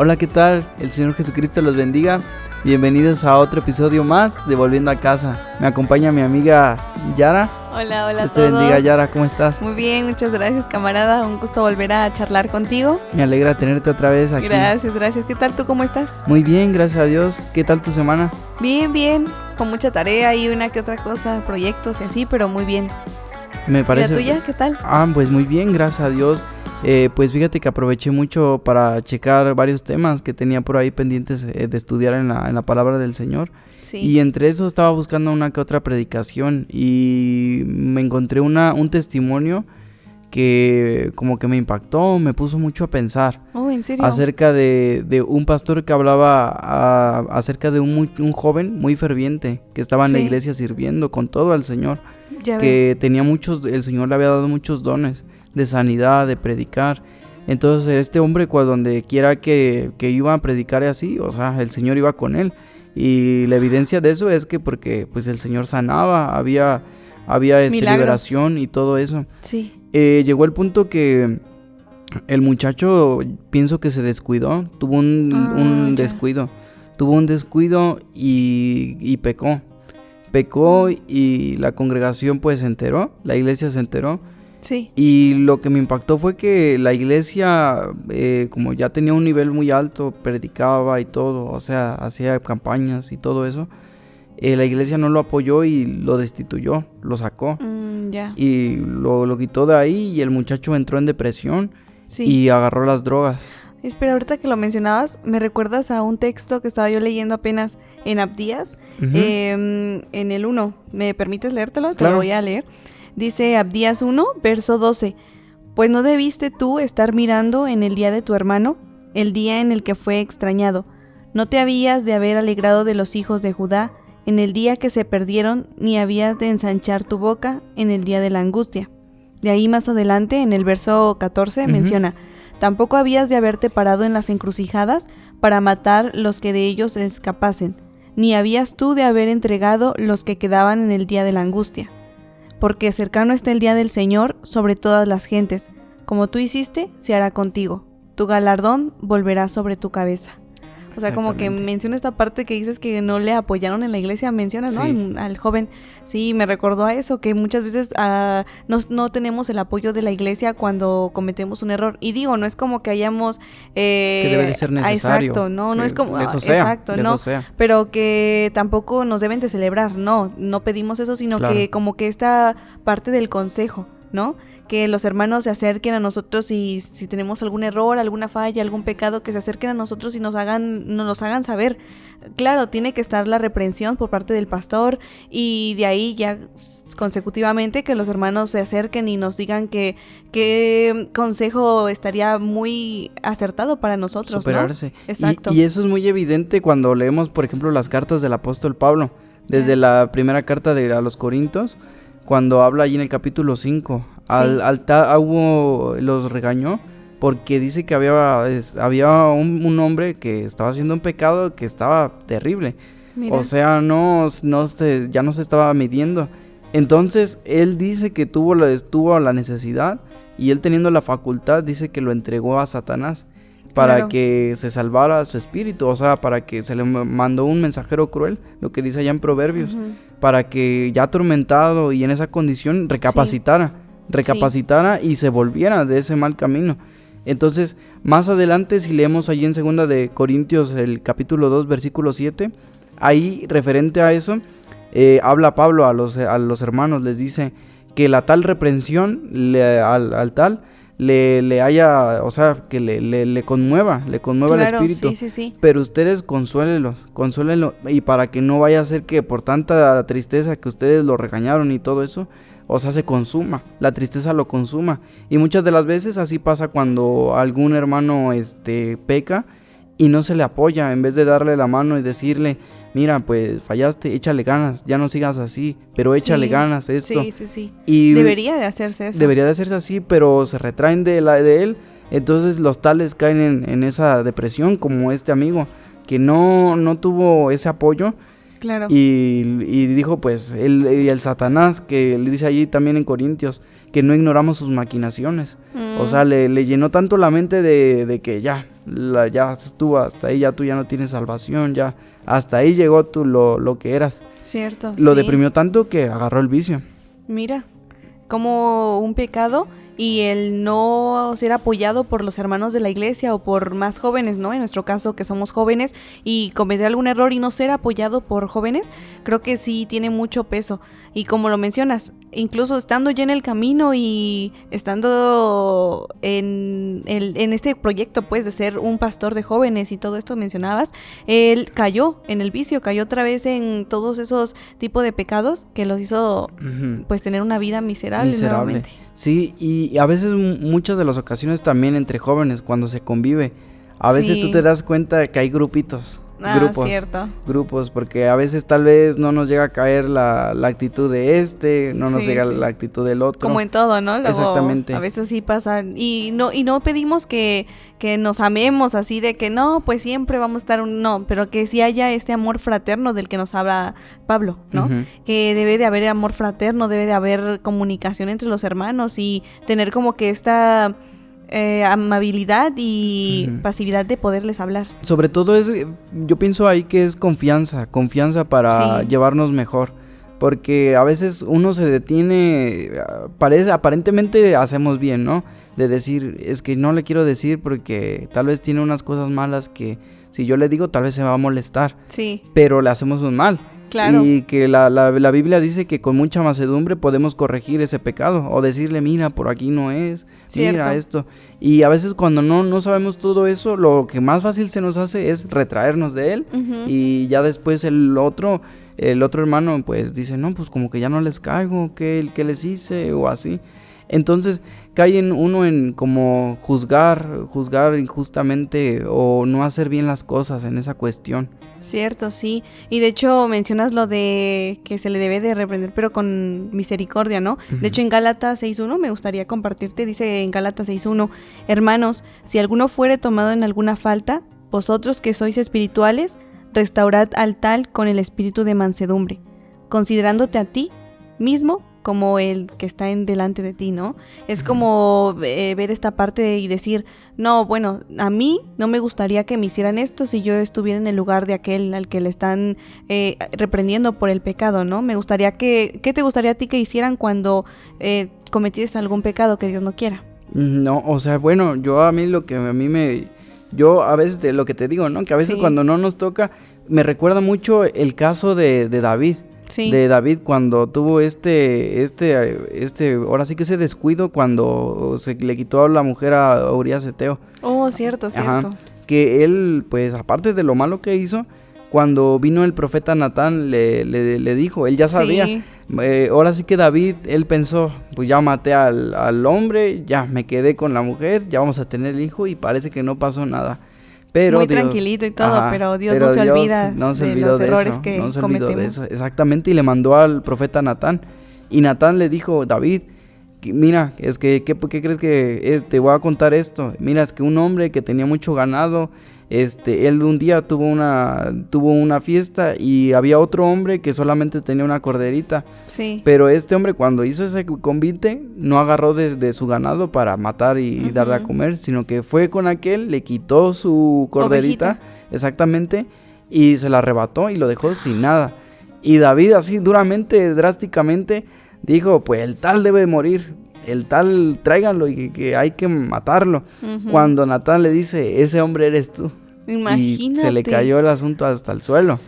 Hola, ¿qué tal? El Señor Jesucristo los bendiga. Bienvenidos a otro episodio más de Volviendo a Casa. Me acompaña mi amiga Yara. Hola a Dios todos. te bendiga, Yara, ¿cómo estás? Muy bien, muchas gracias, camarada. Un gusto volver a charlar contigo. Me alegra tenerte otra vez aquí. Gracias. ¿Qué tal tú? ¿Cómo estás? Muy bien, gracias a Dios. ¿Qué tal tu semana? Bien. Con mucha tarea y una que otra cosa, proyectos y así, pero muy bien. Me parece. ¿Y la tuya? ¿Qué tal? Pues muy bien, gracias a Dios. Pues fíjate que aproveché mucho para checar varios temas que tenía por ahí pendientes de estudiar en la palabra del Señor. Sí. Y entre eso estaba buscando una que otra predicación y me encontré un testimonio que como que me impactó, me puso mucho a pensar. Oh, ¿en serio? Acerca de un pastor que hablaba acerca de un joven muy ferviente que estaba en la iglesia sirviendo con todo al Señor. Ya que tenía el Señor le había dado muchos dones de sanidad, de predicar. Entonces este hombre donde quiera que iba a predicar así, o sea, el Señor iba con él. Y la evidencia de eso es que porque pues el Señor sanaba, había liberación y todo eso. Sí. Llegó el punto que el muchacho, pienso que se descuidó, tuvo un descuido. Tuvo un descuido y pecó. Pecó y la congregación pues se enteró, la iglesia se enteró. Sí. Y lo que me impactó fue que la iglesia, como ya tenía un nivel muy alto, predicaba y todo, o sea, hacía campañas y todo eso, la iglesia no lo apoyó y lo destituyó, lo sacó. Y lo quitó de ahí y el muchacho entró en depresión y agarró las drogas. Espera, ahorita que lo mencionabas, me recuerdas a un texto que estaba yo leyendo apenas en Abdías, en el 1. ¿Me permites leértelo? Claro. Te lo voy a leer. Dice Abdías 1, verso 12. Pues no debiste tú estar mirando en el día de tu hermano, el día en el que fue extrañado. No te habías de haber alegrado de los hijos de Judá en el día que se perdieron, ni habías de ensanchar tu boca en el día de la angustia. De ahí más adelante, en el verso 14, menciona: tampoco habías de haberte parado en las encrucijadas para matar los que de ellos escapasen, ni habías tú de haber entregado los que quedaban en el día de la angustia. Porque cercano está el día del Señor sobre todas las gentes. Como tú hiciste, se hará contigo. Tu galardón volverá sobre tu cabeza. O sea, como que menciona esta parte que dices que no le apoyaron en la iglesia, mencionas, ¿no? Sí. Al joven. Sí, me recordó a eso, que muchas veces no tenemos el apoyo de la iglesia cuando cometemos un error. Y digo, no es como que hayamos... que debe de ser necesario. Exacto, no es como... Exacto, no. Pero que tampoco nos deben de celebrar, no pedimos eso, sino que como que esta parte del consejo, ¿no? Que los hermanos se acerquen a nosotros y si tenemos algún error, alguna falla, algún pecado, que se acerquen a nosotros y nos hagan saber. Claro, tiene que estar la reprensión por parte del pastor y de ahí ya consecutivamente que los hermanos se acerquen y nos digan qué consejo estaría muy acertado para nosotros, superarse, ¿no? Exacto. Y eso es muy evidente cuando leemos, por ejemplo, las cartas del apóstol Pablo, desde la primera carta a los Corintios, cuando habla allí en el capítulo 5, los regañó porque dice que había un hombre que estaba haciendo un pecado que estaba terrible. Mira. O sea, ya no se estaba midiendo. Entonces él dice que tuvo la necesidad y él teniendo la facultad dice que lo entregó a Satanás para que se salvara su espíritu, o sea, para que se le mandó un mensajero cruel, lo que dice allá en Proverbios, para que ya atormentado y en esa condición recapacitara y se volviera de ese mal camino. Entonces, más adelante, si leemos allí en 2 de Corintios, el capítulo 2, versículo 7, ahí referente a eso, habla Pablo a los hermanos, les dice que la tal reprensión al tal le haya, o sea, que le conmueva el espíritu. Sí. Pero ustedes consúélenlo, y para que no vaya a ser que por tanta tristeza que ustedes lo regañaron y todo eso, o sea, se consuma, la tristeza lo consuma. Y muchas de las veces así pasa cuando algún hermano peca y no se le apoya, en vez de darle la mano y decirle: mira, pues fallaste, échale ganas, ya no sigas así, pero échale ganas esto. Sí. Y debería de hacerse eso. Debería de hacerse así, pero se retraen de él, entonces los tales caen en esa depresión, como este amigo, que no tuvo ese apoyo. Claro. Y dijo pues, el Satanás, que le dice allí también en Corintios, que no ignoramos sus maquinaciones. O sea, le llenó tanto la mente de que ya, ya estuvo, hasta ahí ya tú ya no tienes salvación, ya hasta ahí llegó tú lo que eras. Cierto. Lo deprimió tanto que agarró el vicio. Mira, como un pecado y el no ser apoyado por los hermanos de la iglesia o por más jóvenes, ¿no? En nuestro caso, que somos jóvenes, y cometer algún error y no ser apoyado por jóvenes, creo que sí tiene mucho peso. Y como lo mencionas, incluso estando ya en el camino y estando en este proyecto, pues, de ser un pastor de jóvenes y todo esto mencionabas, él cayó en el vicio, cayó otra vez en todos esos tipos de pecados que los hizo, pues, tener una vida miserable. Nuevamente. Sí, y a veces, muchas de las ocasiones también entre jóvenes, cuando se convive, a veces tú te das cuenta que hay grupos, porque a veces tal vez no nos llega a caer la actitud de no nos llega la actitud del otro. Como en todo, ¿no? Luego, exactamente. A veces sí pasa, y no pedimos que nos amemos así de que no, pues siempre vamos a estar no, pero que sí haya este amor fraterno del que nos habla Pablo, ¿no? Que debe de haber amor fraterno, debe de haber comunicación entre los hermanos y tener como que esta amabilidad y pasividad de poderles hablar. Sobre todo yo pienso ahí que es confianza para llevarnos mejor, porque a veces uno se detiene, aparentemente hacemos bien, ¿no? De decir, es que no le quiero decir porque tal vez tiene unas cosas malas que si yo le digo tal vez se va a molestar, pero le hacemos un mal. Claro. Y que la Biblia dice que con mucha mansedumbre podemos corregir ese pecado o decirle, mira, por aquí no es, mira esto. Y a veces cuando no sabemos todo eso, lo que más fácil se nos hace es retraernos de él. Y ya después el otro hermano pues dice, no, pues como que ya no les caigo, ¿qué les hice? O así. Entonces cae uno en como juzgar injustamente o no hacer bien las cosas en esa cuestión. Cierto, sí. Y de hecho mencionas lo de que se le debe de reprender, pero con misericordia, ¿no? De hecho en Gálatas 6.1 me gustaría compartirte, dice en Gálatas 6.1, hermanos, si alguno fuere tomado en alguna falta, vosotros que sois espirituales, restaurad al tal con el espíritu de mansedumbre, considerándote a ti mismo como el que está delante de ti, ¿no? Es como ver esta parte y decir, no, bueno, a mí no me gustaría que me hicieran esto si yo estuviera en el lugar de aquel al que le están reprendiendo por el pecado, ¿no? Me gustaría ¿qué te gustaría a ti que hicieran cuando cometieras algún pecado que Dios no quiera? No, o sea, bueno, yo a veces de lo que te digo, ¿no? Que a veces cuando no nos toca, me recuerda mucho el caso de David. De David cuando tuvo ahora sí que ese descuido cuando se le quitó a la mujer a Urías Eteo. Oh, cierto. Que él, pues aparte de lo malo que hizo, cuando vino el profeta Natán le dijo, él ya sabía. Ahora sí que David, él pensó, pues ya maté al hombre, ya me quedé con la mujer, ya vamos a tener el hijo y parece que no pasó nada. Pero muy Dios, tranquilito y todo, pero Dios no se olvida de los errores que cometemos. Exactamente, y le mandó al profeta Natán. Y Natán le dijo, David, mira, es que ¿qué crees que te voy a contar esto? Mira, es que un hombre que tenía mucho ganado, él un día tuvo una fiesta y había otro hombre que solamente tenía una corderita. Pero este hombre cuando hizo ese convite no agarró de su ganado para matar y darle a comer, sino que fue con aquel, le quitó su corderita, exactamente, y se la arrebató y lo dejó sin nada. Y David así duramente, drásticamente dijo, pues el tal debe morir, el tal tráiganlo y que hay que matarlo. Cuando Natán le dice, ese hombre eres tú. Imagínate. Y se le cayó el asunto hasta el suelo.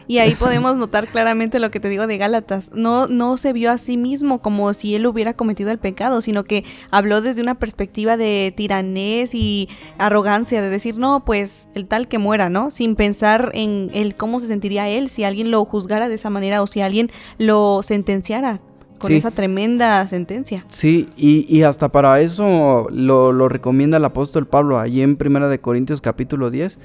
Y ahí podemos notar claramente lo que te digo de Gálatas. No se vio a sí mismo como si él hubiera cometido el pecado, sino que habló desde una perspectiva de tiranés y arrogancia, de decir, no, pues el tal que muera, ¿no? Sin pensar en cómo se sentiría él si alguien lo juzgara de esa manera o si alguien lo sentenciara con esa tremenda sentencia. Sí, y hasta para eso lo recomienda el apóstol Pablo, allí en 1 Corintios capítulo 10,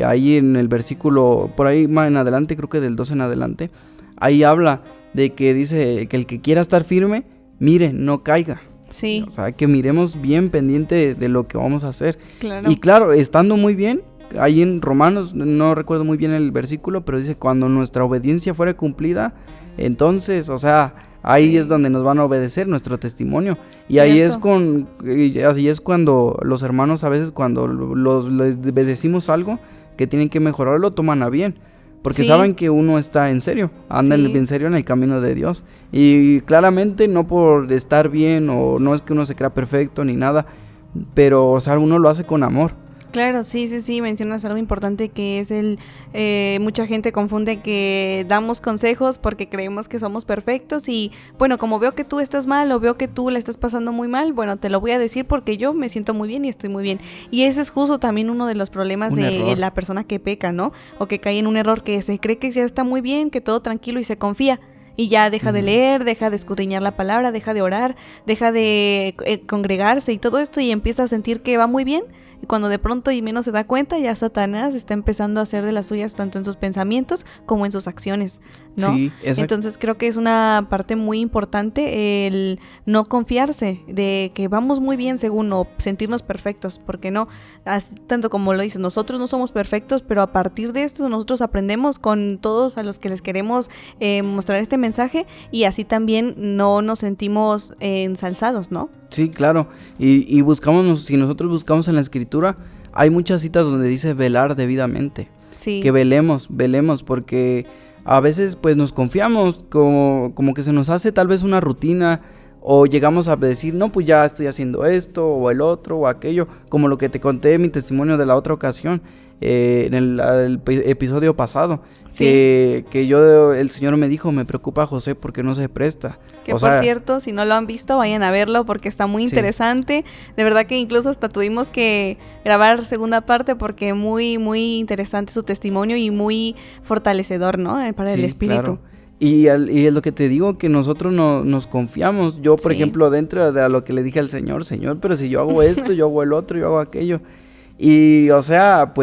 ahí en el versículo, por ahí más en adelante, creo que del 12 en adelante, ahí habla de que dice que el que quiera estar firme, mire, no caiga. Sí. O sea, que miremos bien pendiente de lo que vamos a hacer. Claro. Y claro, estando muy bien, ahí en Romanos, no recuerdo muy bien el versículo, pero dice, cuando nuestra obediencia fuera cumplida, entonces, o sea, Ahí es donde nos van a obedecer nuestro testimonio. Y ahí es cuando los hermanos a veces cuando les decimos algo que tienen que mejorar, lo toman a bien. Porque saben que uno está en serio, anda en serio en el camino de Dios. Y claramente no por estar bien o no es que uno se crea perfecto ni nada, pero o sea, uno lo hace con amor. Claro, sí, mencionas algo importante que es mucha gente confunde que damos consejos porque creemos que somos perfectos y bueno, como veo que tú estás mal o veo que tú la estás pasando muy mal, bueno, te lo voy a decir porque yo me siento muy bien y estoy muy bien. Y ese es justo también uno de los problemas de la persona que peca, ¿no? O que cae en un error, que se cree que ya está muy bien, que todo tranquilo y se confía. Y ya deja de leer, deja de escudriñar la palabra, deja de orar, deja de congregarse y todo esto y empieza a sentir que va muy bien. Y cuando de pronto y menos se da cuenta, ya Satanás está empezando a hacer de las suyas tanto en sus pensamientos como en sus acciones, ¿no? Sí, entonces creo que es una parte muy importante el no confiarse de que vamos muy bien según o sentirnos perfectos, porque no, así, tanto como lo dices, nosotros no somos perfectos, pero a partir de esto nosotros aprendemos con todos a los que les queremos mostrar este mensaje y así también no nos sentimos ensalzados, ¿no? Sí, claro, y buscamos, si nosotros buscamos en la escritura, hay muchas citas donde dice velar debidamente, que velemos, porque a veces pues nos confiamos, como que se nos hace tal vez una rutina, o llegamos a decir, no, pues ya estoy haciendo esto, o el otro, o aquello, como lo que te conté en mi testimonio de la otra ocasión, en el episodio pasado, que el Señor me dijo, me preocupa José porque no se presta. Que por cierto, si no lo han visto, vayan a verlo porque está muy interesante. De verdad que incluso hasta tuvimos que grabar segunda parte porque muy, muy interesante su testimonio y muy fortalecedor, ¿no? Para el espíritu. Claro. Y es lo que te digo, que nosotros nos confiamos. Yo, por ejemplo, dentro de lo que le dije al Señor, pero si yo hago esto, yo hago el otro, yo hago aquello. Y, o sea,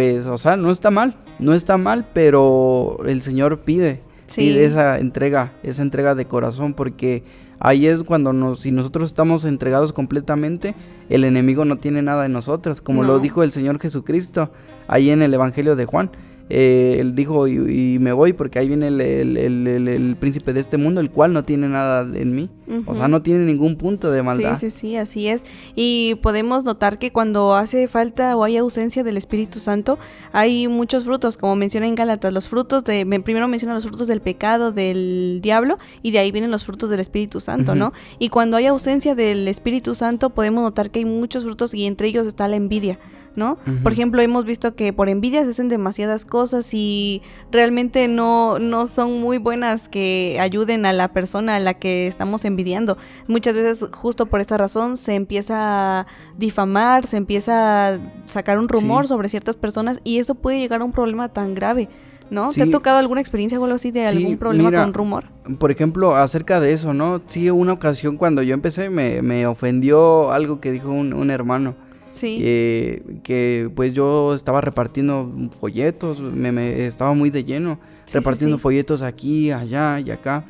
no está mal, pero el Señor pide esa entrega de corazón, porque ahí es cuando si nosotros estamos entregados completamente, el enemigo no tiene nada de nosotros, como lo dijo el Señor Jesucristo, ahí en el Evangelio de Juan. Él dijo, y me voy porque ahí viene el príncipe de este mundo, el cual no tiene nada en mí. O sea, no tiene ningún punto de maldad. Sí, así es. Y podemos notar que cuando hace falta o hay ausencia del Espíritu Santo, hay muchos frutos, como menciona en Gálatas, los frutos primero menciona los frutos del pecado, del diablo, y de ahí vienen los frutos del Espíritu Santo, ¿no? Y cuando hay ausencia del Espíritu Santo, podemos notar que hay muchos frutos y entre ellos está la envidia, ¿no? Por ejemplo, hemos visto que por envidia se hacen demasiadas cosas y realmente no son muy buenas que ayuden a la persona a la que estamos envidiando. Muchas veces justo por esta razón se empieza a difamar, se empieza a sacar un rumor sobre ciertas personas y eso puede llegar a un problema tan grave, ¿no? ¿Te ha tocado alguna experiencia o algo así de algún problema con rumor? Por ejemplo, acerca de eso, ¿no? Sí, una ocasión cuando yo empecé me ofendió algo que dijo un hermano. Que pues yo estaba repartiendo folletos, estaba muy de lleno, repartiendo folletos aquí, allá y acá.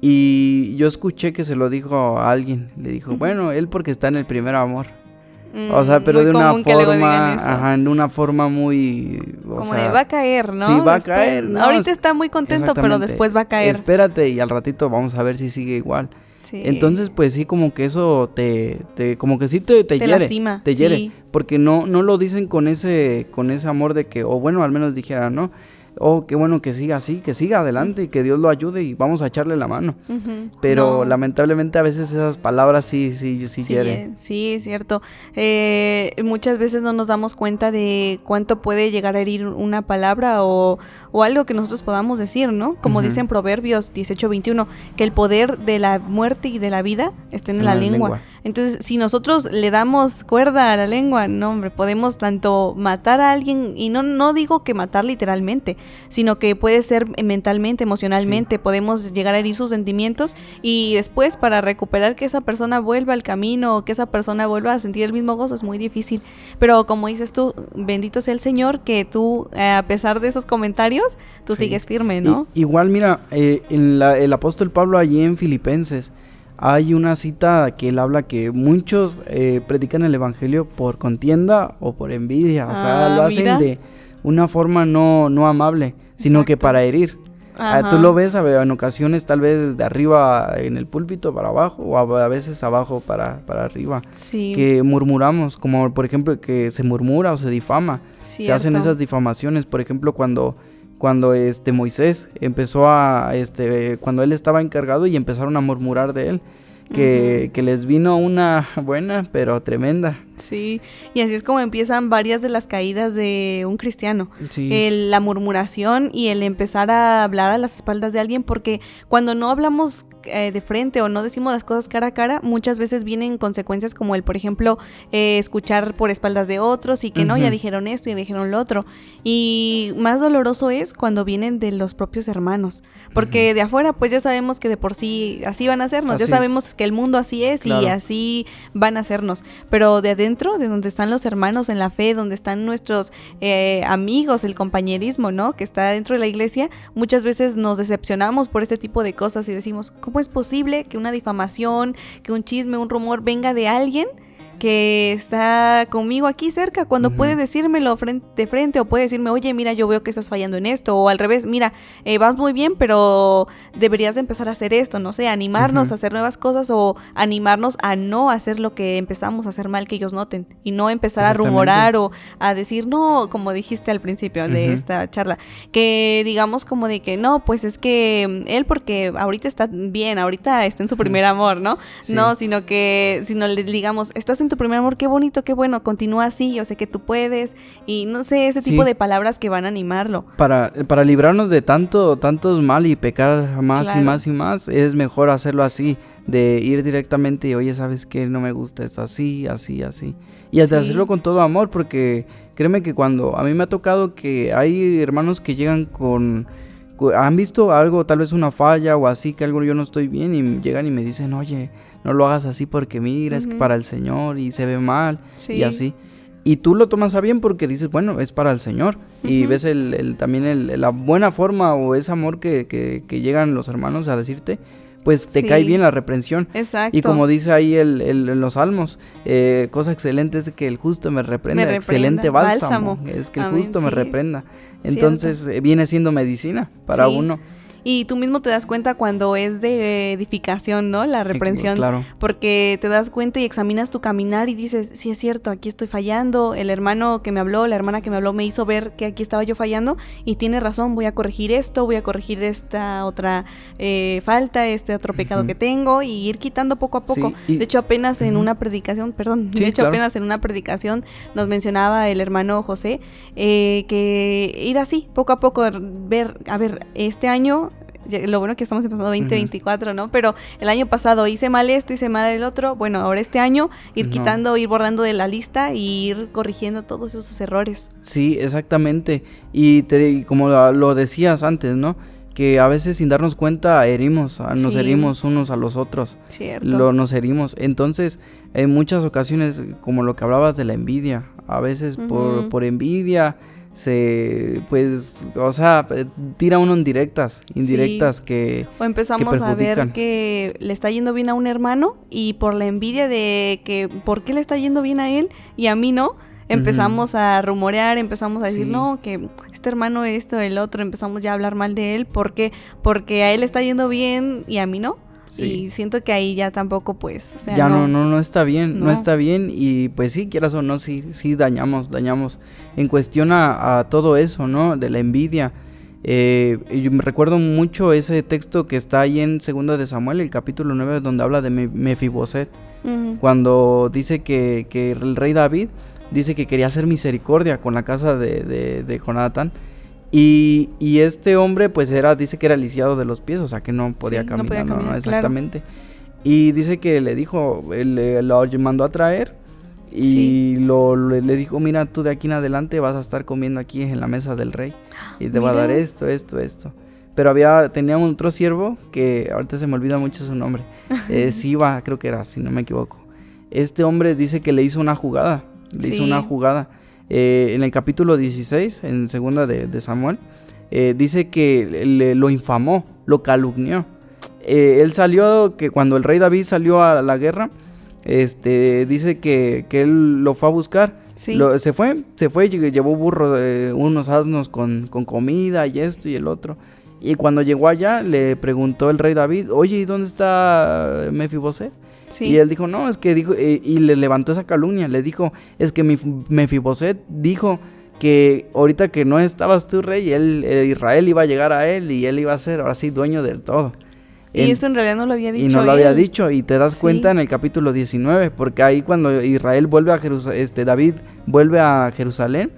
Y yo escuché que se lo dijo a alguien, le dijo, bueno, él porque está en el primer amor. O sea, pero de una forma, en una forma muy... Como de va a caer, ¿no? Sí, va a caer. No, ahorita está muy contento, pero después va a caer. Espérate y al ratito vamos a ver si sigue igual. Entonces, pues sí, como que eso como que sí te hiere, lastima, te hiere, porque no lo dicen con ese amor de que, o bueno, al menos dijera, ¿no? Oh, qué bueno que siga así, que siga adelante y que Dios lo ayude y vamos a echarle la mano. Pero lamentablemente a veces esas palabras sí hieren. Sí, es cierto. Muchas veces no nos damos cuenta de cuánto puede llegar a herir una palabra o algo que nosotros podamos decir, ¿no? Como dice en Proverbios 18:21, que el poder de la muerte y de la vida está en la lengua. Entonces, si nosotros le damos cuerda a la lengua, no, hombre, podemos tanto matar a alguien, y no digo que matar literalmente, sino que puede ser mentalmente, emocionalmente, podemos llegar a herir sus sentimientos y después para recuperar que esa persona vuelva al camino o que esa persona vuelva a sentir el mismo gozo es muy difícil. Pero como dices tú, bendito sea el Señor que tú, a pesar de esos comentarios, tú sigues firme, ¿no? Igual, mira, el apóstol Pablo allí en Filipenses, hay una cita que él habla que muchos predican el evangelio por contienda o por envidia, o sea, lo hacen de una forma no amable, sino que para herir. Tú lo ves en ocasiones tal vez de arriba en el púlpito para abajo o a veces abajo para arriba. Sí. Que murmuramos, como por ejemplo que se murmura o se difama. Cierto. Se hacen esas difamaciones, por ejemplo cuando Moisés empezó cuando él estaba encargado y empezaron a murmurar de él. Que les vino una buena pero tremenda. Sí, y así es como empiezan varias de las caídas de un cristiano. Sí. La murmuración y el empezar a hablar a las espaldas de alguien, porque cuando no hablamos de frente o no decimos las cosas cara a cara, muchas veces vienen consecuencias como por ejemplo, escuchar por espaldas de otros y que no, ya dijeron esto y dijeron lo otro. Y más doloroso es cuando vienen de los propios hermanos, porque de afuera pues ya sabemos que de por sí así van a hacernos, ya sabemos que el mundo así es, claro, y así van a hacernos, pero de adentro, de donde están los hermanos en la fe, donde están nuestros amigos, el compañerismo, ¿no?, que está dentro de la iglesia, muchas veces nos decepcionamos por este tipo de cosas y decimos, ¿cómo es posible que una difamación, que un chisme, un rumor venga de alguien que está conmigo aquí cerca, cuando puede decírmelo de frente, o puede decirme, oye, mira, yo veo que estás fallando en esto, o al revés, mira, vas muy bien, pero deberías de empezar a hacer esto, no sé, animarnos a hacer nuevas cosas, o animarnos a no hacer lo que empezamos a hacer mal, que ellos noten, y no empezar a rumorar o a decir, no, como dijiste al principio de esta charla, que digamos como de que, no, pues es que él porque ahorita está bien, ahorita está en su primer amor, ¿no? Sí. No, sino le digamos, estás en tu primer amor, qué bonito, qué bueno, continúa así, yo sé que tú puedes, y no sé, ese tipo de palabras que van a animarlo. Para librarnos de tantos mal y pecar más y más y más, es mejor hacerlo así, de ir directamente y, oye, ¿sabes qué? No me gusta esto, así. Y hasta hacerlo con todo amor, porque créeme que cuando a mí me ha tocado que hay hermanos que llegan han visto algo, tal vez una falla o así, que algo yo no estoy bien, y llegan y me dicen, oye, no lo hagas así porque mira, es que para el Señor y se ve mal, y así. Y tú lo tomas a bien porque dices, bueno, es para el Señor. Y ves también la buena forma o ese amor que llegan los hermanos a decirte, pues te cae bien la reprensión. Exacto. Y como dice ahí en los salmos, cosa excelente es que el justo me reprenda. Excelente bálsamo es que el justo me reprenda. Entonces viene siendo medicina para uno. Y tú mismo te das cuenta cuando es de edificación, ¿no? La reprensión. Claro. Porque te das cuenta y examinas tu caminar y dices, sí es cierto, aquí estoy fallando. El hermano que me habló, la hermana que me habló me hizo ver que aquí estaba yo fallando y tiene razón, voy a corregir esto, voy a corregir esta otra falta, este otro pecado que tengo, y ir quitando poco a poco. Sí, de hecho, apenas en una predicación, apenas en una predicación nos mencionaba el hermano José que ir así, poco a poco, ver, a ver, este año, lo bueno que estamos empezando 2024, ¿no? Pero el año pasado hice mal esto, hice mal el otro. Bueno, ahora este año ir quitando, ir borrando de la lista y ir corrigiendo todos esos errores. Sí, exactamente. Y como lo decías antes, ¿no? Que a veces sin darnos cuenta nos herimos unos a los otros. Cierto. Nos herimos. Entonces, en muchas ocasiones, como lo que hablabas de la envidia, a veces por envidia tira uno indirectas que o empezamos a ver que le está yendo bien a un hermano y por la envidia de que por qué le está yendo bien a él y a mí no, empezamos a rumorear, empezamos a decir no, que este hermano esto, el otro, empezamos ya a hablar mal de él porque a él le está yendo bien y a mí no. Sí. Y siento que ahí ya tampoco, pues, o sea, ya no está bien, no está bien. Y pues sí, quieras o no, sí dañamos en cuestión a todo eso, ¿no? De la envidia. Yo me recuerdo mucho ese texto que está ahí en 2 de Samuel, el capítulo 9, donde habla de Mefiboset, cuando dice que el rey David dice que quería hacer misericordia con la casa de Jonatán. Y este hombre pues dice que era lisiado de los pies, o sea que no podía caminar, no, exactamente. Claro. Y dice que le dijo, lo mandó a traer y le dijo, mira, tú de aquí en adelante vas a estar comiendo aquí en la mesa del rey y te va a dar esto. Pero tenía otro siervo que ahorita se me olvida mucho su nombre, Siba creo que era, si no me equivoco. Este hombre dice que le hizo una jugada, en el capítulo 16, en 2 de Samuel, dice que lo infamó, lo calumnió. Él salió, que cuando el rey David salió a la guerra, dice que él lo fue a buscar. Sí. Se fue, llevó burro, unos asnos con comida y esto y el otro. Y cuando llegó allá, le preguntó el rey David, oye, ¿y dónde está Mefiboset? Sí. Y él dijo, no, es que dijo, y le levantó esa calumnia, le dijo, es que Mefiboset dijo que ahorita que no estabas tú, rey, Israel iba a llegar a él y él iba a ser ahora sí dueño del todo. Y eso en realidad no lo había dicho. Y no lo había dicho, y te das cuenta en el capítulo 19, porque ahí cuando Israel vuelve a Jerusalén, David vuelve a Jerusalén,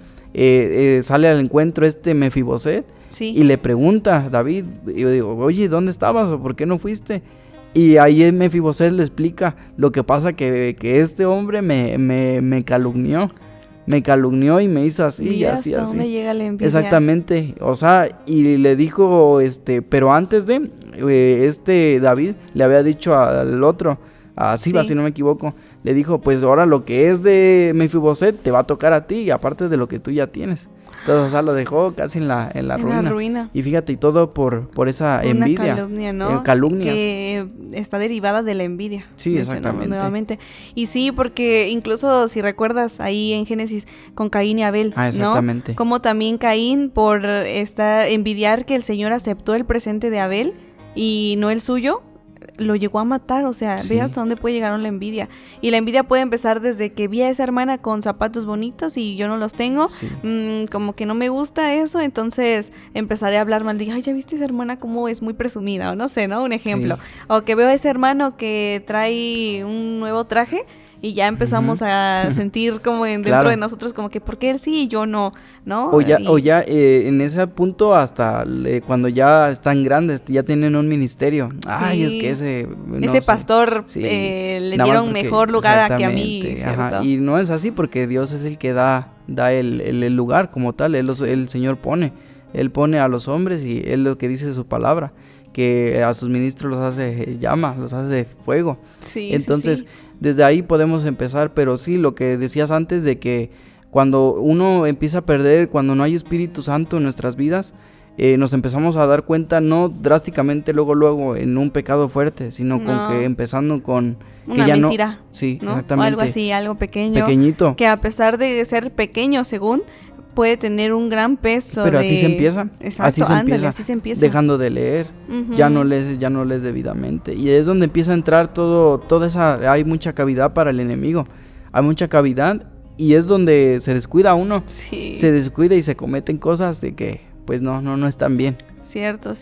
sale al encuentro Mefiboset, y le pregunta a David, y yo digo, oye, ¿dónde estabas o por qué no fuiste? Y ahí Mefiboset le explica, lo que pasa que este hombre me calumnió. Me calumnió y me hizo así. Mira, y así, hasta dónde llega la envidia. Exactamente, o sea, y le dijo, pero antes de, David le había dicho al otro, a Siba, si no me equivoco, le dijo, pues ahora lo que es de Mefiboset te va a tocar a ti, aparte de lo que tú ya tienes. Entonces, o sea, lo dejó casi en la ruina. Y fíjate, y todo por esa envidia. Una calumnia, ¿no? Calumnias. Que está derivada de la envidia. Sí, exactamente. Nuevamente. Y sí, porque incluso si recuerdas ahí en Génesis con Caín y Abel, exactamente. ¿no? Como también Caín por envidiar que el Señor aceptó el presente de Abel y no el suyo, lo llegó a matar. O sea, ve hasta dónde puede llegar la envidia. Y la envidia puede empezar desde que vi a esa hermana con zapatos bonitos y yo no los tengo, como que no me gusta eso, entonces empezaré a hablar mal de, ay, ya viste esa hermana cómo es muy presumida, o no sé, ¿no? Un ejemplo. O que veo a ese hermano que trae un nuevo traje y ya empezamos a sentir como dentro de nosotros como que ¿por qué él sí y yo no? ¿No? O ya en ese punto hasta cuando ya están grandes, ya tienen un ministerio. Ay, es que ese pastor le dieron mejor lugar que a mí, ¿cierto? Y no es así porque Dios es el que da el lugar como tal, el Señor pone. Él pone a los hombres y Él lo que dice su palabra, que a sus ministros los hace llama, los hace de fuego. Entonces, desde ahí podemos empezar, pero sí, lo que decías antes de que cuando uno empieza a perder, cuando no hay Espíritu Santo en nuestras vidas, nos empezamos a dar cuenta, no drásticamente luego en un pecado fuerte, sino con que empezando con una que ya mentira, sí, ¿no? exactamente, o algo así, algo pequeñito, que a pesar de ser pequeño según, puede tener un gran peso. Pero así se empieza. Exacto, así se empieza. Dejando de leer, ya no lees debidamente. Y es donde empieza a entrar toda esa, hay mucha cavidad para el enemigo. Hay mucha cavidad y es donde se descuida uno. Se descuida y se cometen cosas de que pues no están bien. Cierto.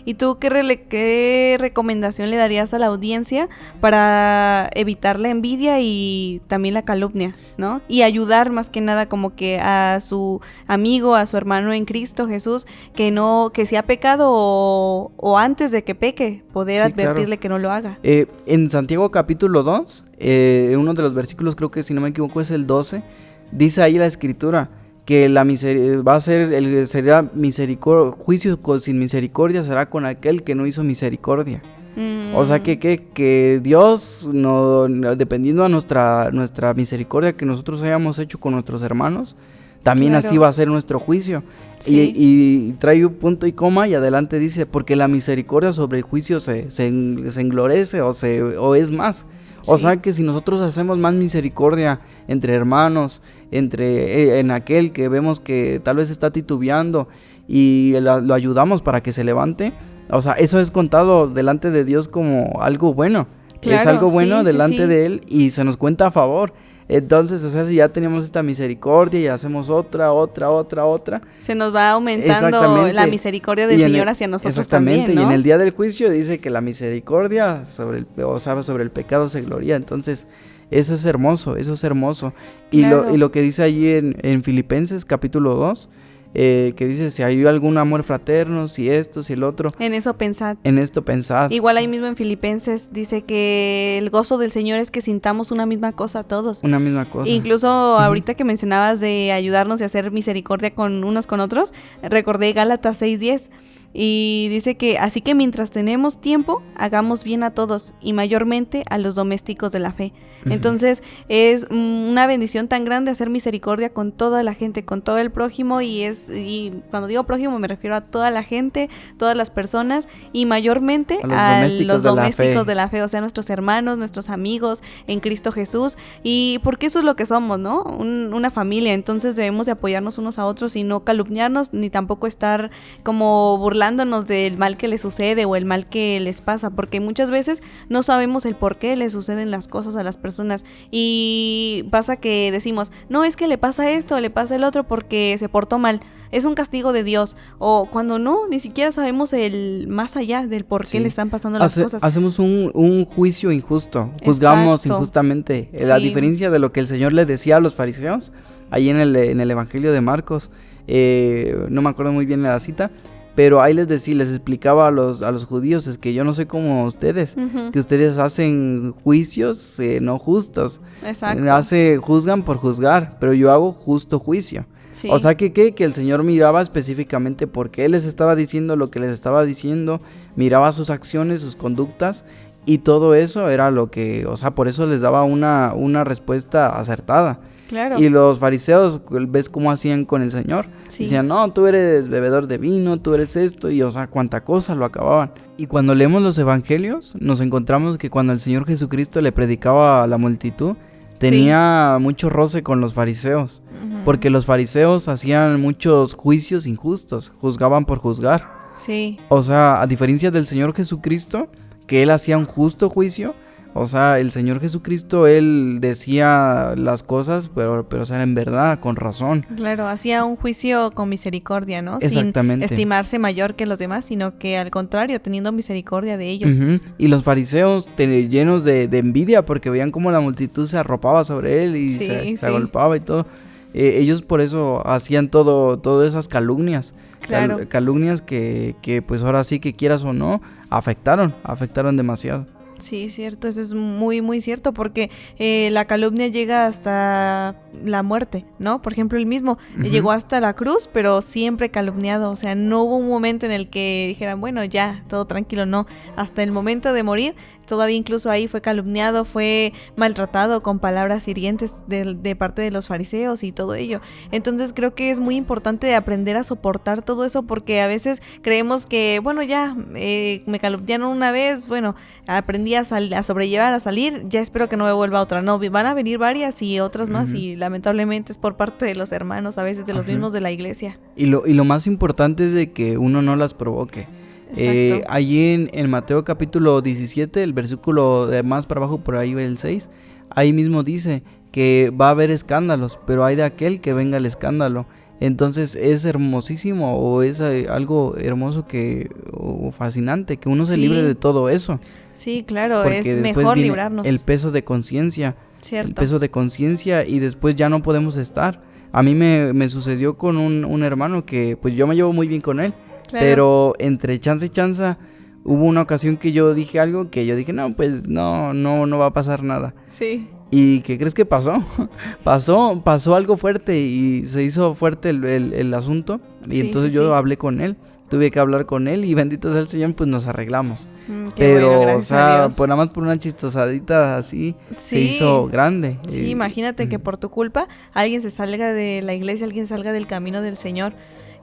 ¿Y tú qué recomendación le darías a la audiencia para evitar la envidia y también la calumnia, ¿no? Y ayudar más que nada como que a su amigo, a su hermano en Cristo Jesús, que si ha pecado o antes de que peque, poder advertirle que no lo haga. En Santiago capítulo 2, uno de los versículos, creo que si no me equivoco es el 12, dice ahí la escritura que será misericordia, juicio sin misericordia será con aquel que no hizo misericordia. O sea que Dios, dependiendo a nuestra misericordia que nosotros hayamos hecho con nuestros hermanos, también así va a ser nuestro juicio. Y trae un punto y coma y adelante dice, porque la misericordia sobre el juicio se englorece o es más. O sea que si nosotros hacemos más misericordia entre hermanos, en aquel que vemos que tal vez está titubeando y lo ayudamos para que se levante, o sea, eso es contado delante de Dios como algo bueno. Es algo bueno delante de Él y se nos cuenta a favor. Entonces, o sea, si ya tenemos esta misericordia y hacemos otra, se nos va aumentando la misericordia del Señor hacia nosotros también, ¿no? Y en el día del juicio dice que la misericordia sobre el pecado se gloria. Entonces, eso es hermoso. Y lo que dice allí en Filipenses capítulo 2, que dice, si hay algún amor fraterno, si esto, si el otro. En esto pensad. Igual ahí mismo en Filipenses dice que el gozo del Señor es que sintamos una misma cosa todos. Una misma cosa. Incluso ahorita que mencionabas de ayudarnos y hacer misericordia con unos con otros, recordé Gálatas 6:10. Y dice que así que mientras tenemos tiempo, hagamos bien a todos y mayormente a los domésticos de la fe. Entonces es una bendición tan grande hacer misericordia con toda la gente, con todo el prójimo, y cuando digo prójimo me refiero a toda la gente, todas las personas, y mayormente a los domésticos de la fe, o sea, nuestros hermanos, nuestros amigos en Cristo Jesús, y porque eso es lo que somos, ¿no? Una familia. Entonces debemos de apoyarnos unos a otros y no calumniarnos, ni tampoco estar como burlando burlándonos del mal que les sucede o el mal que les pasa, porque muchas veces no sabemos el por qué les suceden las cosas a las personas y pasa que decimos, no, es que le pasa esto, le pasa el otro porque se portó mal, es un castigo de Dios, o cuando no, ni siquiera sabemos el más allá del por qué le están pasando las cosas. Hacemos un juicio injusto, juzgamos injustamente, la diferencia de lo que el Señor les decía a los fariseos, ahí en el Evangelio de Marcos, no me acuerdo muy bien de la cita, pero ahí les explicaba a los judíos, es que yo no soy como ustedes, que ustedes hacen juicios no justos, juzgan por juzgar, pero yo hago justo juicio. Sí. O sea que el Señor miraba específicamente por qué Él les estaba diciendo lo que les estaba diciendo, miraba sus acciones, sus conductas, y todo eso era lo que, o sea, por eso les daba una respuesta acertada. Claro. Y los fariseos, ¿ves cómo hacían con el Señor? Sí. Decían, no, tú eres bebedor de vino, tú eres esto, y o sea, cuánta cosa lo acababan. Y cuando leemos los evangelios, nos encontramos que cuando el Señor Jesucristo le predicaba a la multitud, tenía mucho roce con los fariseos, porque los fariseos hacían muchos juicios injustos, juzgaban por juzgar. Sí. O sea, a diferencia del Señor Jesucristo, que Él hacía un justo juicio, o sea, el Señor Jesucristo, Él decía las cosas, pero o sea, en verdad, con razón. Claro, hacía un juicio con misericordia, ¿no? Exactamente. Sin estimarse mayor que los demás, sino que al contrario, teniendo misericordia de ellos. Y los fariseos llenos de envidia, porque veían cómo la multitud se arropaba sobre Él y se agolpaba y todo. Ellos por eso hacían todas esas calumnias. Claro. Calumnias que pues ahora sí que quieras o no, afectaron demasiado. Sí, cierto, eso es muy, muy cierto, porque la calumnia llega hasta la muerte, ¿no? Por ejemplo, él mismo llegó hasta la cruz, pero siempre calumniado, o sea, no hubo un momento en el que dijeran, bueno, ya, todo tranquilo, no, hasta el momento de morir, todavía incluso ahí fue calumniado, fue maltratado con palabras hirientes de parte de los fariseos y todo ello. Entonces creo que es muy importante aprender a soportar todo eso, porque a veces creemos que, bueno, ya, me calumniaron una vez, bueno, aprendí a sobrellevar, a salir, ya espero que no me vuelva otra. No, van a venir varias y otras más, y lamentablemente es por parte de los hermanos, a veces de los mismos de la iglesia. Y lo más importante es de que uno no las provoque. Allí en Mateo capítulo 17, el versículo de más para abajo, por ahí el 6, ahí mismo dice que va a haber escándalos, pero hay de aquel que venga el escándalo. Entonces es hermosísimo, o es algo hermoso o fascinante que uno se libre de todo eso. Sí, claro, es mejor librarnos. El peso de conciencia. Cierto. El peso de conciencia, y después ya no podemos estar. A mí me sucedió con un hermano que pues yo me llevo muy bien con él. Claro. Pero entre chance y chanza hubo una ocasión que yo dije algo que yo dije, no, pues no va a pasar nada. Sí. ¿Y qué crees que pasó? pasó algo fuerte y se hizo fuerte el asunto. Y entonces yo hablé con él. Tuve que hablar con él y bendito sea el Señor, pues nos arreglamos. Pero, bueno, o sea, pues nada más por una chistosadita así, se hizo grande. Sí, imagínate que por tu culpa alguien se salga de la iglesia, alguien salga del camino del Señor.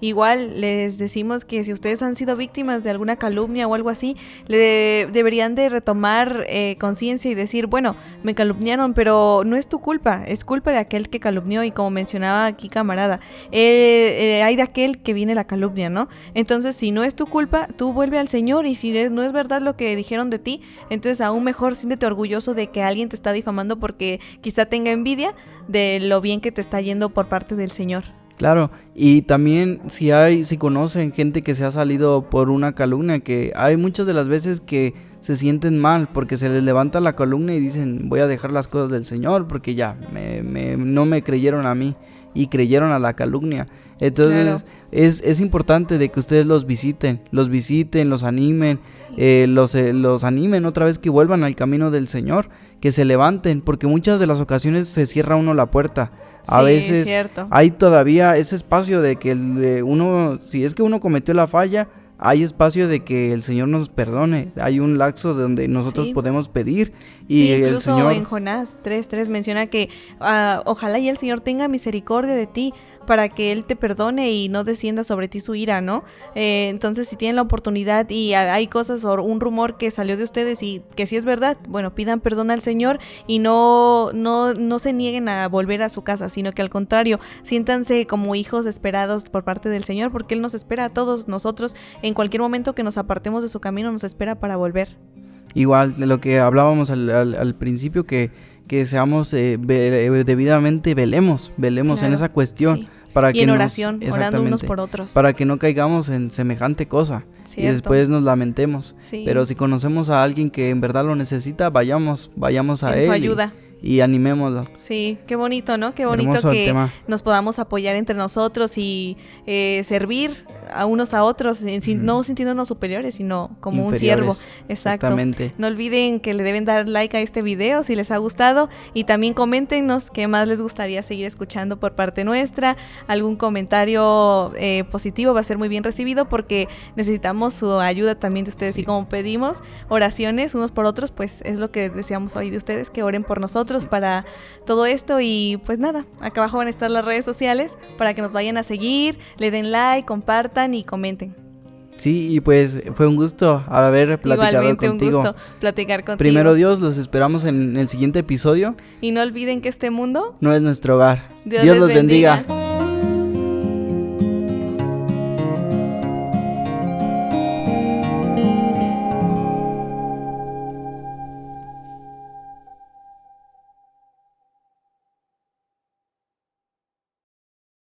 Igual les decimos que si ustedes han sido víctimas de alguna calumnia o algo así, deberían de retomar conciencia y decir, bueno, me calumniaron, pero no es tu culpa, es culpa de aquel que calumnió. Y como mencionaba aquí camarada, hay de aquel que viene la calumnia, ¿no? Entonces, si no es tu culpa, tú vuelve al Señor, y si no es verdad lo que dijeron de ti, entonces aún mejor siéntete orgulloso de que alguien te está difamando porque quizá tenga envidia de lo bien que te está yendo por parte del Señor. Claro, y también si conocen gente que se ha salido por una calumnia, que hay muchas de las veces que se sienten mal porque se les levanta la calumnia y dicen, voy a dejar las cosas del Señor porque ya no me creyeron a mí y creyeron a la calumnia. Entonces es importante de que ustedes los visiten, los animen, los animen otra vez, que vuelvan al camino del Señor, que se levanten, porque muchas de las ocasiones se cierra uno la puerta. A veces hay todavía ese espacio de que uno, si es que uno cometió la falla, hay espacio de que el Señor nos perdone. Hay un lapso donde nosotros podemos pedir. Y incluso el Señor, en Jonás 3:3 menciona que ojalá y el Señor tenga misericordia de ti, para que Él te perdone y no descienda sobre ti su ira, ¿no? Entonces, si tienen la oportunidad y hay cosas o un rumor que salió de ustedes y que sí es verdad, bueno, pidan perdón al Señor y no se nieguen a volver a su casa, sino que al contrario, siéntanse como hijos esperados por parte del Señor, porque Él nos espera a todos nosotros. En cualquier momento que nos apartemos de su camino, nos espera para volver. Igual de lo que hablábamos al principio, que seamos debidamente velemos claro, en esa cuestión. Sí. Para y que en oración, orando unos por otros. Para que no caigamos en semejante cosa. Cierto. Y después nos lamentemos. Sí. Pero si conocemos a alguien que en verdad lo necesita, vayamos a él. En su ayuda. Y animémoslo. Sí, qué bonito, ¿no? Qué bonito hermoso que nos podamos apoyar entre nosotros y servir a unos a otros, no sintiéndonos superiores, sino como inferiores, un siervo. Exactamente. No olviden que le deben dar like a este video si les ha gustado y también coméntenos qué más les gustaría seguir escuchando por parte nuestra. Algún comentario positivo va a ser muy bien recibido porque necesitamos su ayuda también de ustedes. Sí. Y como pedimos oraciones unos por otros, pues es lo que deseamos hoy de ustedes, que oren por nosotros para todo esto. Y pues nada, acá abajo van a estar las redes sociales para que nos vayan a seguir, le den like, compartan y comenten. Sí, y pues fue un gusto haber platicado igualmente contigo. Un gusto platicar contigo. Primero Dios, los esperamos en el siguiente episodio. Y no olviden que este mundo no es nuestro hogar. Dios los bendiga.